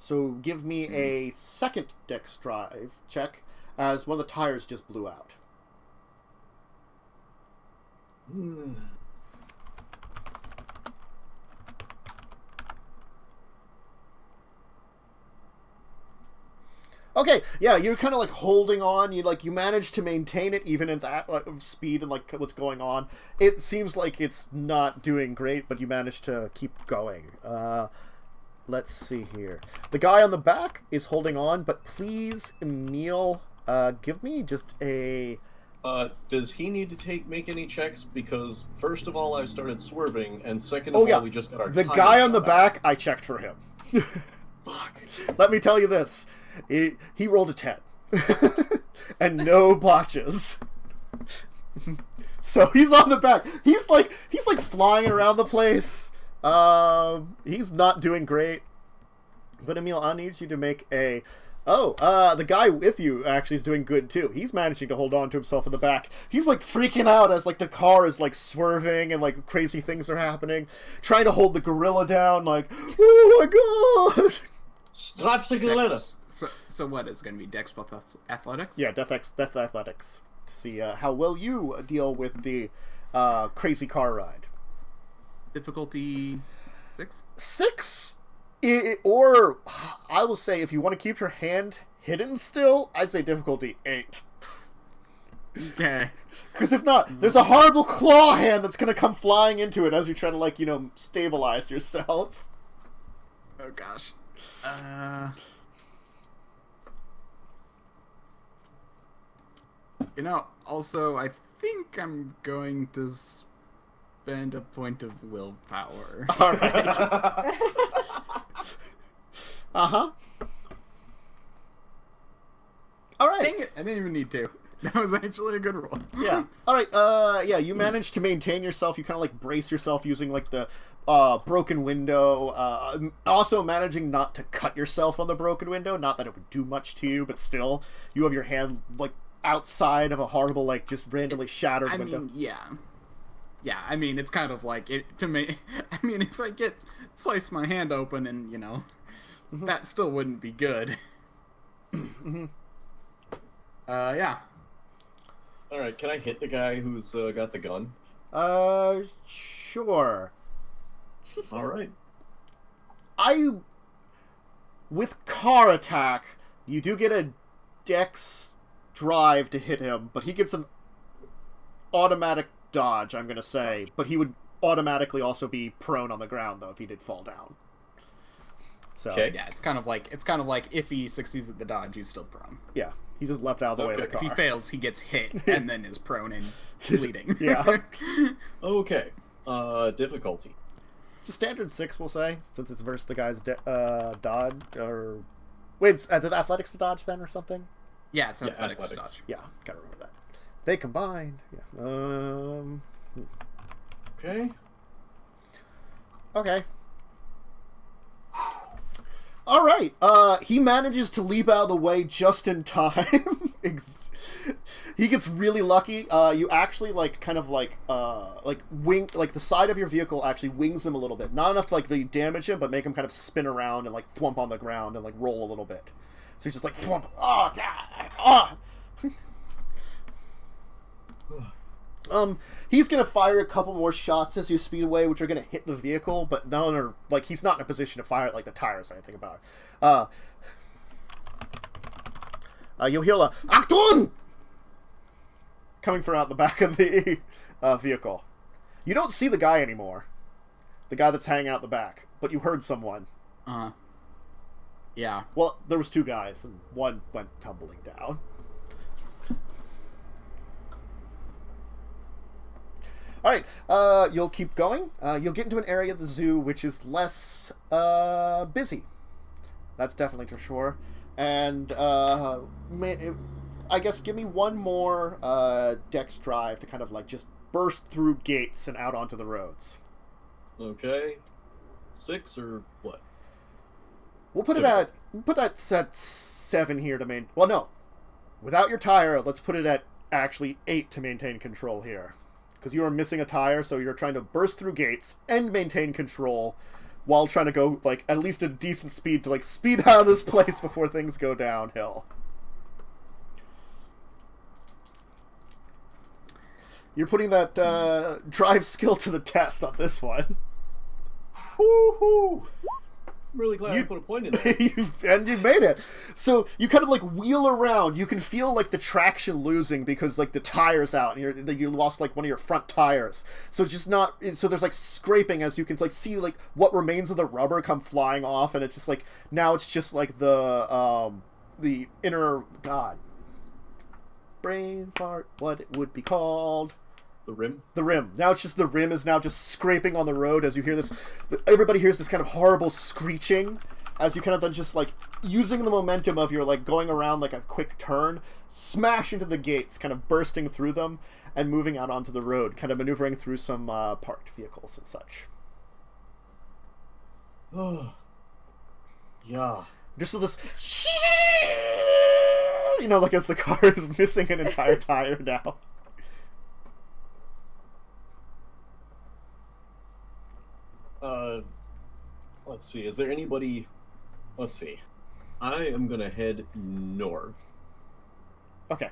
So give me a second Dex drive check, as one of the tires just blew out. Okay, yeah, you're kind of like holding on. You manage to maintain it even at that speed and like what's going on. It seems like it's not doing great, but you manage to keep going. Let's see here. The guy on the back is holding on, but please, Emil, give me just a... does he need to make any checks? Because first of all, I started swerving, and second of all, we just got our The tires guy on the shot back, I checked for him. Fuck. Let me tell you this. He rolled a 10. And no blotches. So he's on the back. He's like flying around the place. He's not doing great. But Emil, I need you to make a... the guy with you actually is doing good too. He's managing to hold on to himself in the back. He's like freaking out as like the car is like swerving and like crazy things are happening. Trying to hold the gorilla down like, oh my god! Stop the gorilla! So what is it going to be? Dex plus athletics? Yeah, Death Athletics. To see how well you deal with the crazy car ride. Difficulty 6? 6? Or, I will say, if you want to keep your hand hidden still, I'd say difficulty 8. Okay. Because if not, there's a horrible claw hand that's going to come flying into it as you try to, stabilize yourself. Oh, gosh. Also, I think I'm going to spend a point of willpower. All right. Uh-huh. All right. Dang it, I didn't even need to. That was actually a good roll. Yeah. All right. Yeah, you managed to maintain yourself. You kind of, brace yourself using, the broken window. Also managing not to cut yourself on the broken window. Not that it would do much to you, but still, you have your hand, outside of a horrible, just randomly shattered window. I mean, yeah. Yeah, I mean, it's kind of like, to me, I mean, if I slice my hand open and, mm-hmm. that still wouldn't be good. Mm-hmm. Yeah. Alright, can I hit the guy who's got the gun? Sure. Alright. With car attack, you do get a dex drive to hit him, but he gets an automatic dodge, I'm gonna say. But he would automatically also be prone on the ground, though, if he did fall down. So okay. Yeah, it's kind of like if he succeeds at the dodge, he's still prone. Yeah, he's just left out of the way of the car. If he fails, he gets hit and then is prone and bleeding. Yeah. Okay. Difficulty. Just standard 6, we'll say, since it's versus the guy's dodge, or... Wait, is it athletics to dodge, then, or something? Yeah, it's athletics to dodge. Yeah, gotta remember that. They combined. Yeah. Okay. Okay. All right. He manages to leap out of the way just in time. He gets really lucky. You actually wing the side of your vehicle actually wings him a little bit. Not enough to really damage him, but make him kind of spin around and thwump on the ground and roll a little bit. So he's just thwump. Oh god. Oh. He's gonna fire a couple more shots as you speed away, which are gonna hit the vehicle, but none are he's not in a position to fire at the tires or anything about it. You'll hear a Achtung! Coming from out the back of the vehicle. You don't see the guy anymore. The guy that's hanging out the back, but you heard someone. Yeah. Well, there was 2 guys, and one went tumbling down. Alright, you'll keep going. You'll get into an area of the zoo which is less busy. That's definitely for sure. And I guess give me one more dex drive to kind of just burst through gates and out onto the roads. Okay. 6 or what? We'll put that at 7 here to main. Well, no, without your tire, let's put it at actually 8 to maintain control here, because you are missing a tire, so you're trying to burst through gates and maintain control while trying to go at least a decent speed to speed out of this place before things go downhill. You're putting that drive skill to the test on this one. Woohoo! really glad I put a point in there. And you made it. So you kind of like wheel around. You can feel like the traction losing because like the tire's out and you lost like one of your front tires. So it's just not. So there's like scraping as you can like see like what remains of the rubber come flying off, and it's just like now it's just like the inner brain fart. What it would be called. The rim? The rim. Now it's just the rim is now just scraping on the road as you hear this. Everybody hears this kind of horrible screeching as you kind of then just like using the momentum of your like going around like a quick turn, smash into the gates, kind of bursting through them and moving out onto the road, kind of maneuvering through some parked vehicles and such. Oh, yeah. Just so this, you know, like as the car is missing an entire tire now. Let's see. Is there anybody? Let's see. I am gonna head north. Okay.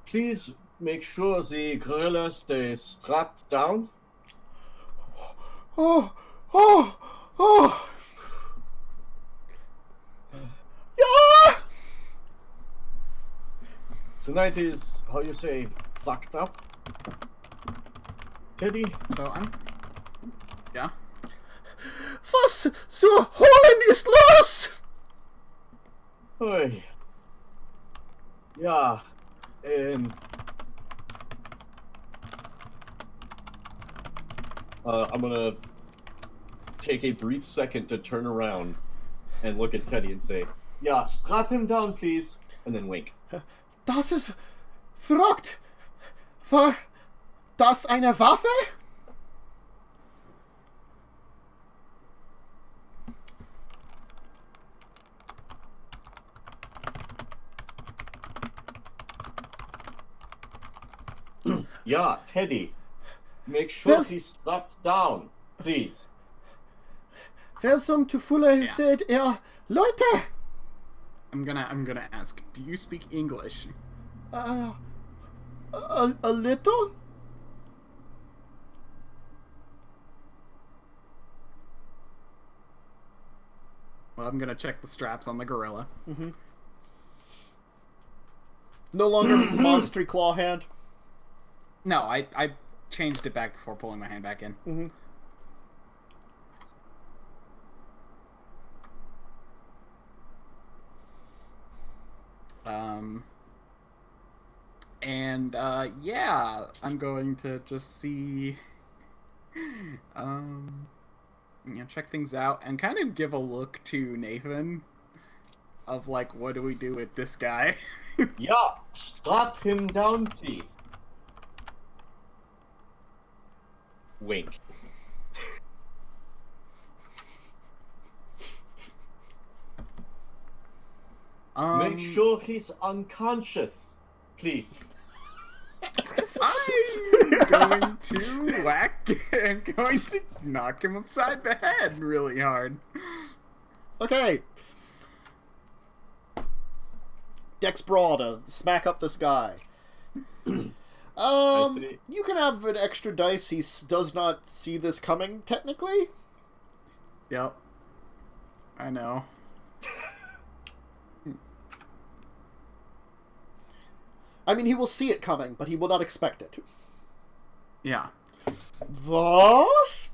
Please make sure the gorilla stays strapped down. Oh. Yeah. Tonight is, how you say, fucked up. Teddy? So yeah. Was zur Holen ist los? Oi. Yeah. I'm gonna take a brief second to turn around and look at Teddy and say, yeah, strap him down, please. And then wink. Das ist verrückt. War das eine Waffe? Yeah, Teddy. Make sure he's strapped down, please. Wer zum Teufel seid ihr, Leute? I'm gonna ask, do you speak English? A little? Well, I'm gonna check the straps on the gorilla. Mm-hmm. No longer monster claw hand. No, I changed it back before pulling my hand back in. Mm-hmm. Yeah, I'm going to just see, check things out and kind of give a look to Nathan of like, what do we do with this guy? Yeah, strap him down, please. Wink. Make sure he's unconscious, please. I'm going to whack and going to knock him upside the head really hard. Okay. Dex Brawl to smack up this guy. You can have an extra dice. He does not see this coming, technically. Yep. I know. I mean, he will see it coming, but he will not expect it. Yeah. Was?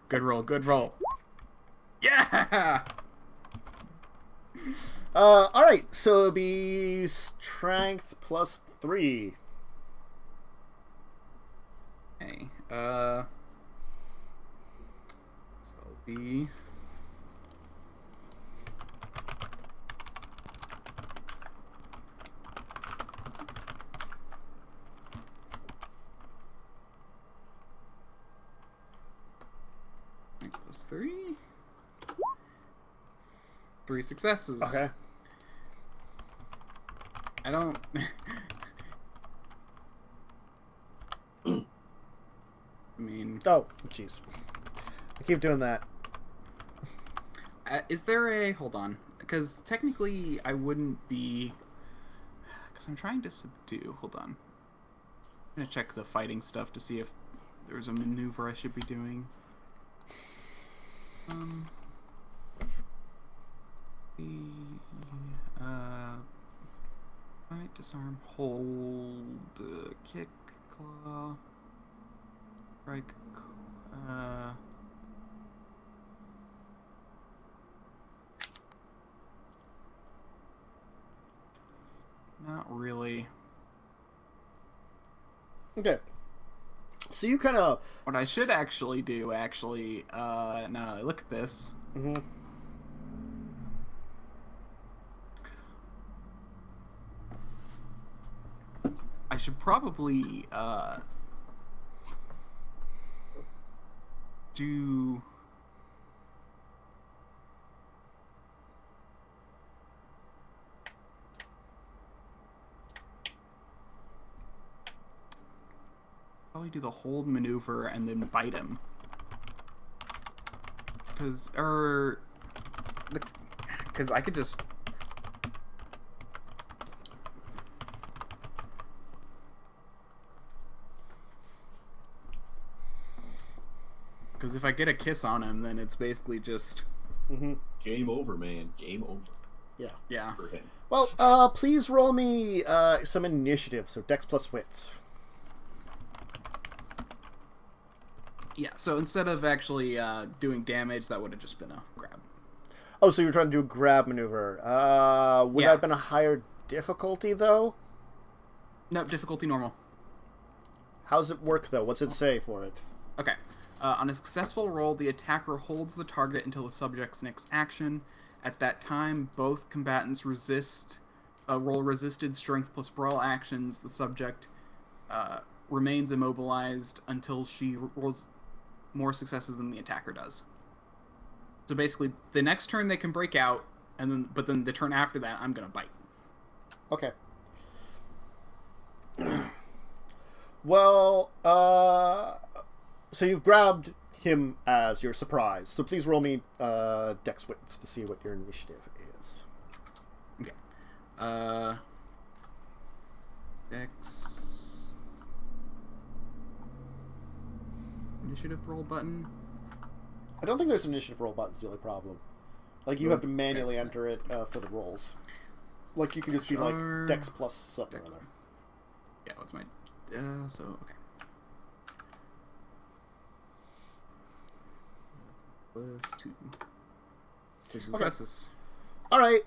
Good roll, good roll. Yeah! Alright, so it'll be strength plus 3. Okay, so it'll be... plus 3. 3 successes. Okay. I don't... I mean... Oh, jeez. I keep doing that. Is there a... Hold on. Because technically I wouldn't be... because I'm trying to subdue. Hold on. I'm gonna check the fighting stuff to see if there's a maneuver I should be doing. Right, disarm, hold, kick, claw, strike, not really. Okay. So you kind of... What I should actually do, now that I look at this... Mm-hmm. I should probably, do... Probably do the hold maneuver and then bite him. Because I could just... Because if I get a kiss on him, then it's basically just... Mm-hmm. Game over, man. Game over. Yeah. Yeah. For him. Well, please roll me some initiative, so Dex plus Wits. Yeah, so instead of actually doing damage, that would have just been a grab. Oh, so you're trying to do a grab maneuver. Would that have been a higher difficulty, though? No, difficulty normal. How's it work, though? What's it say for it? Okay. On a successful roll, the attacker holds the target until the subject's next action. At that time, both combatants roll resisted strength plus brawl actions. The subject remains immobilized until she rolls more successes than the attacker does. So basically, the next turn they can break out, but then the turn after that, I'm gonna bite. Okay. Well, so you've grabbed him as your surprise. So please roll me Dex Wits to see what your initiative is. Okay. Dex. Initiative roll button. I don't think there's an initiative roll button's the only problem. Like, you have to manually enter it for the rolls. Like, you can just be like Dex plus something or other. Yeah, what's my... okay. Plus 2. 2 successes. Alright,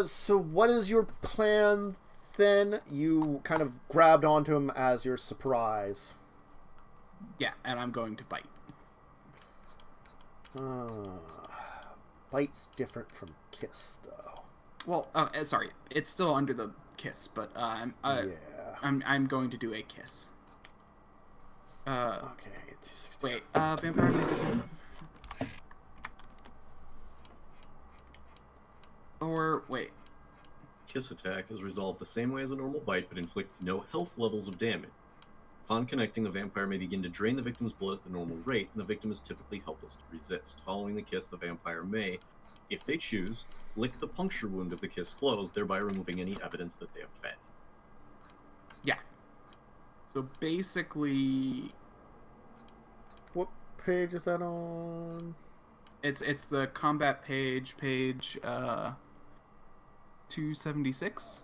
so what is your plan then? You kind of grabbed onto him as your surprise. Yeah, and I'm going to bite. Bite's different from kiss, though. Well, sorry, it's still under the kiss, but I'm going to do a kiss. Okay. Wait, vampire. Or wait. Kiss attack is resolved the same way as a normal bite, but inflicts no health levels of damage. Upon connecting, the vampire may begin to drain the victim's blood at the normal rate, and the victim is typically helpless to resist. Following the kiss, the vampire may, if they choose, lick the puncture wound of the kiss closed, thereby removing any evidence that they have fed. Yeah. So basically... What page is that on? It's the combat page, 276.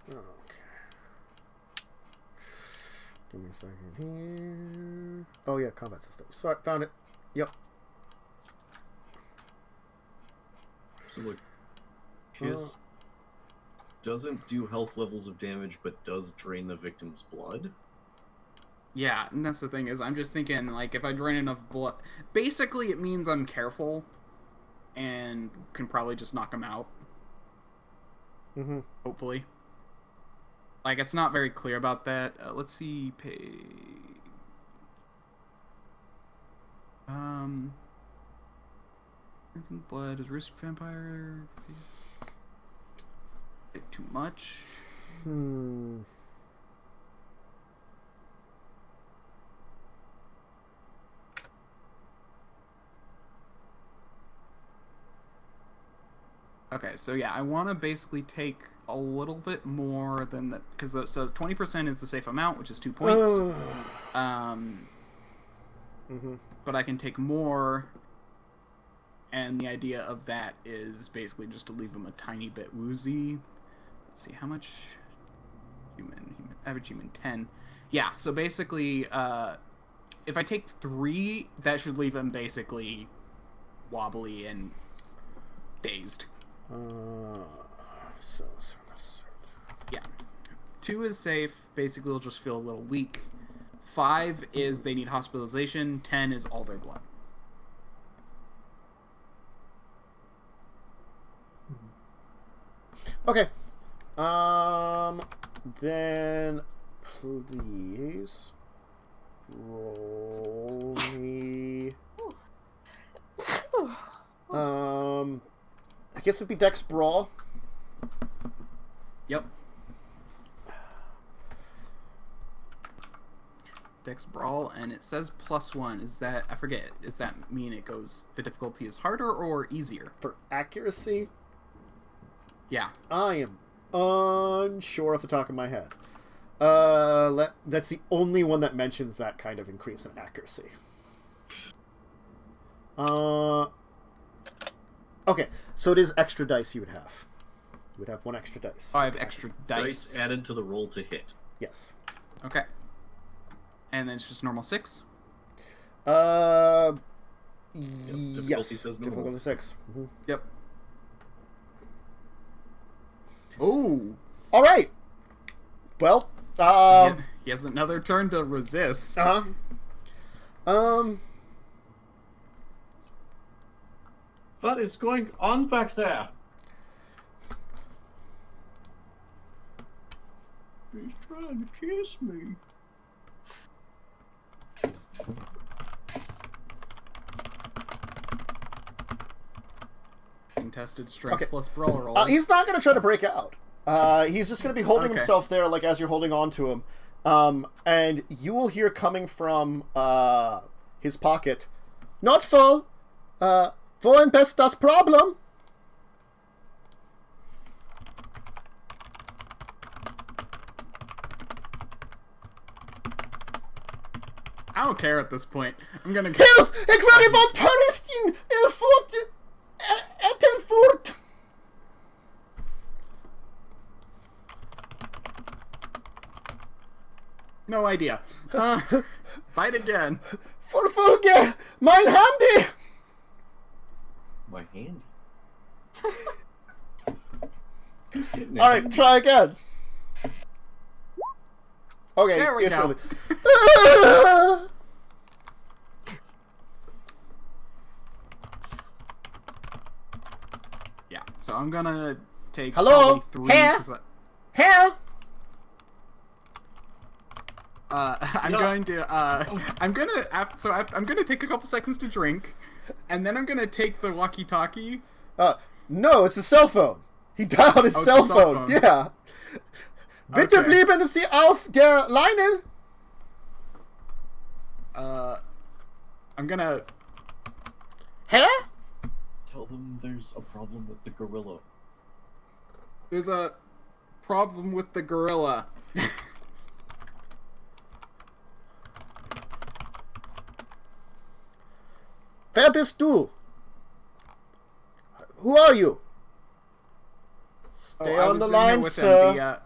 Okay. Give me a second here. Oh yeah, combat system. Sorry, found it. Yep. So like, kiss doesn't do health levels of damage, but does drain the victim's blood. Yeah, and that's the thing is, I'm just thinking, like, if I drain enough blood... Basically, it means I'm careful and can probably just knock him out. Mm-hmm. Hopefully. Like, it's not very clear about that. Let's see, drinking blood is risk vampire... Bit too much. Okay, so yeah, I want to basically take a little bit more than that, because so 20% is the safe amount, which is 2 points. But I can take more, and the idea of that is basically just to leave him a tiny bit woozy. Let's see, how much average human 10. Yeah, so basically, if I take 3, that should leave him basically wobbly and dazed. Yeah. 2 is safe. Basically, they'll just feel a little weak. 5 is they need hospitalization. 10 is all their blood. Okay. Then please roll me. I guess it'd be Dex Brawl. Yep. Dex Brawl, and it says +1. Is that, I forget, does that mean it goes, the difficulty is harder or easier? For accuracy? Yeah. I am unsure off the top of my head. That's the only one that mentions that kind of increase in accuracy. Okay, so it is extra dice you would have. You would have 1 extra dice. Oh, I have extra dice. Dice added to the roll to hit. Yes. Okay. And then it's just normal 6? Yes. Difficulty says normal. Difficulty 6. Yep. Oh! Alright! Well, he has another turn to resist. What is going on back there? He's trying to kiss me. Contested strength Okay. plus brawl roll. he's not going to try to break out. He's just going to be holding himself there, like, as you're holding on to him. And you will hear coming from his pocket, "Not full. Wollen best das Problem." I don't care at this point. I'm gonna go. Hilf! Ik word van toeristen Ettenvoort. No idea. Fight again. Vervolge mijn handy. My hand. Alright, try again. Okay, There we go. Yeah, so I'm gonna take Hello? probably 3. Here? 'Cause Here? I'm going to I'm gonna take a couple seconds to drink, and then I'm gonna take the walkie-talkie. No, it's a cell phone. He dialed his it's cell a cell phone. phone. Yeah. Bitte Okay. bleiben Sie auf der Leine. I'm gonna. Hä? Tell them there's a problem with the gorilla. There's a problem with the gorilla. Wer bist du? Who are you? Stay I on was the in here line, with sir. them,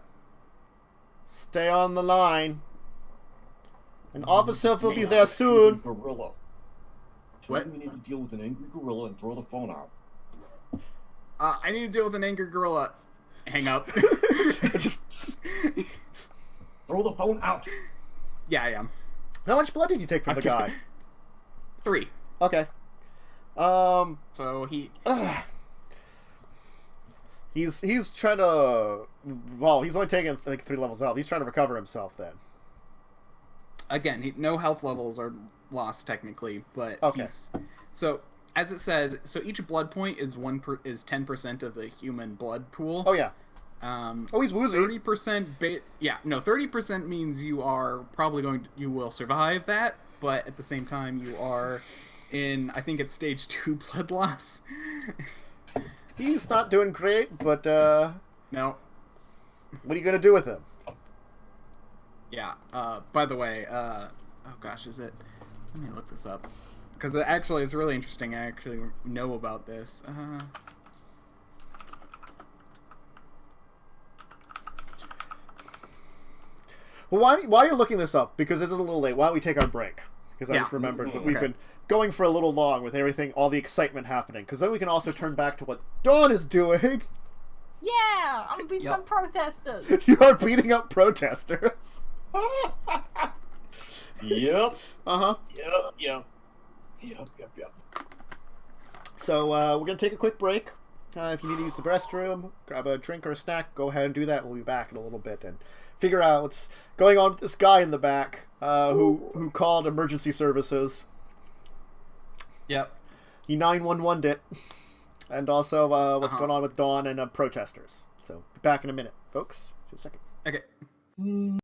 Stay on the line. An officer will be there soon. Gorilla. What? We need to deal with an angry gorilla and throw the phone out. I need to deal with an angry gorilla. Hang up. Throw the phone out. Yeah, I am. How much blood did you take from the guy? 3. Okay. So he. He's trying to. Well, he's only taking like 3 levels out. He's trying to recover himself then. Again, no health levels are lost technically, but Okay. So as it said, so each blood point is 10% of the human blood pool. Oh yeah. Oh, he's woozy. 30%. 30% means you are probably you will survive that, but at the same time you are in, I think it's stage 2 blood loss. He's not doing great, but No. what are you gonna do with him? Yeah. By the way, oh gosh, is it? Let me look this up because actually it's really interesting. I actually know about this. Well, while you're looking this up, because it's a little late, why don't we take our break? Because I Yeah. just remembered that we've Okay. been going for a little long with everything, all the excitement happening. Because then we can also turn back to what Dawn is doing. Yeah, I'm beating Yep. up protesters. You are beating up protesters. Yep. Uh-huh. Yep. So we're going to take a quick break. If you need to use the restroom, grab a drink or a snack, go ahead and do that. We'll be back in a little bit and figure out what's going on with this guy in the back who called emergency services. Yep. He 911'd it. And also what's going on with Dawn and protesters. So be back in a minute, folks. See you in a second. Okay.